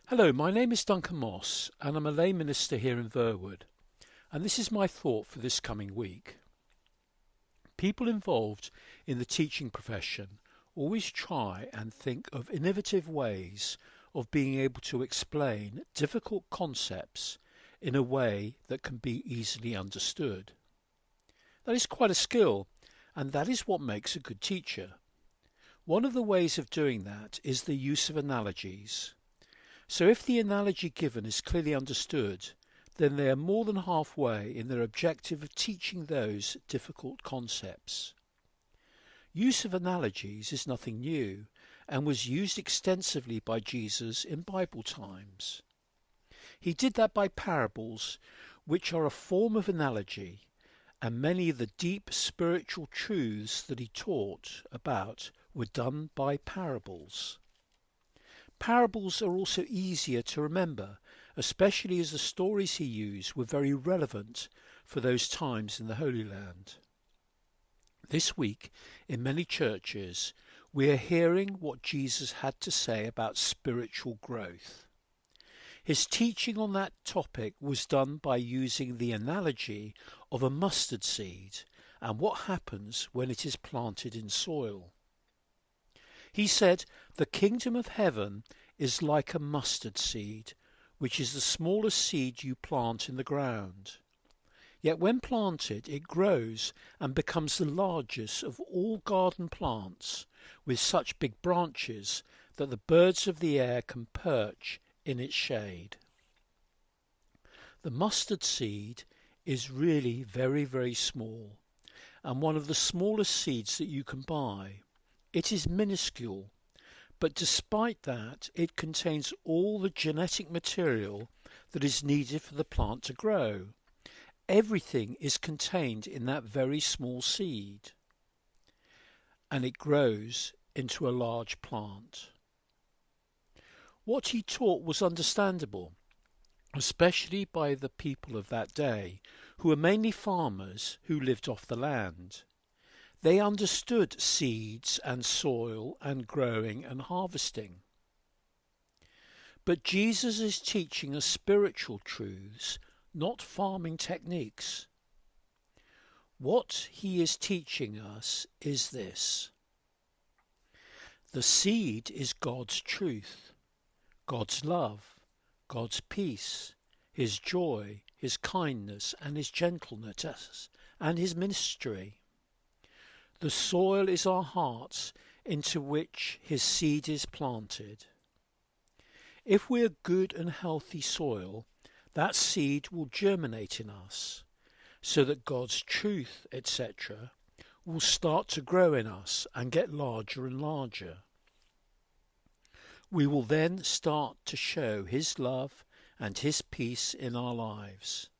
Hello, my name is Duncan Moss and I'm a lay minister here in Verwood, and this is my thought for this coming week. People involved in the teaching profession always try and think of innovative ways of being able to explain difficult concepts in a way that can be easily understood. That is quite a skill, and that is what makes a good teacher. One of the ways of doing that is the use of analogies. So if the analogy given is clearly understood, then they are more than halfway in their objective of teaching those difficult concepts. Use of analogies is nothing new and was used extensively by Jesus in Bible times. He did that by parables, which are a form of analogy, and many of the deep spiritual truths that he taught about were done by parables. Parables are also easier to remember, especially as the stories he used were very relevant for those times in the Holy Land. This week, in many churches, we are hearing what Jesus had to say about spiritual growth. His teaching on that topic was done by using the analogy of a mustard seed and what happens when it is planted in soil. He said, "The kingdom of heaven is like a mustard seed, which is the smallest seed you plant in the ground. Yet when planted, it grows and becomes the largest of all garden plants, with such big branches that the birds of the air can perch in its shade." The mustard seed is really very, very small, and one of the smallest seeds that you can buy. It is minuscule, but despite that, it contains all the genetic material that is needed for the plant to grow. Everything is contained in that very small seed, and it grows into a large plant. What he taught was understandable, especially by the people of that day, who were mainly farmers who lived off the land. They understood seeds and soil and growing and harvesting. But Jesus is teaching us spiritual truths, not farming techniques. What he is teaching us is this: the seed is God's truth, God's love, God's peace, his joy, his kindness and his gentleness and his ministry. The soil is our hearts into which his seed is planted. If we are good and healthy soil, that seed will germinate in us, so that God's truth, etc., will start to grow in us and get larger and larger. We will then start to show his love and his peace in our lives,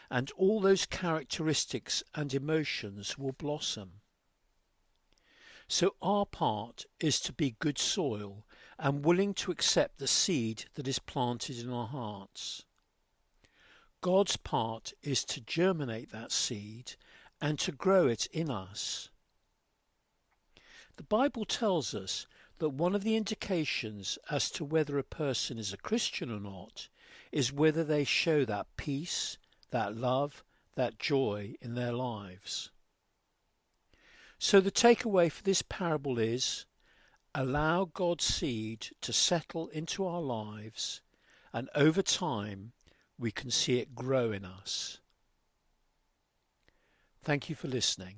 and all those characteristics and emotions will blossom. So our part is to be good soil and willing to accept the seed that is planted in our hearts. God's part is to germinate that seed and to grow it in us. The Bible tells us that one of the indications as to whether a person is a Christian or not is whether they show that peace, that love, that joy in their lives. So the takeaway for this parable is: allow God's seed to settle into our lives, and over time we can see it grow in us. Thank you for listening.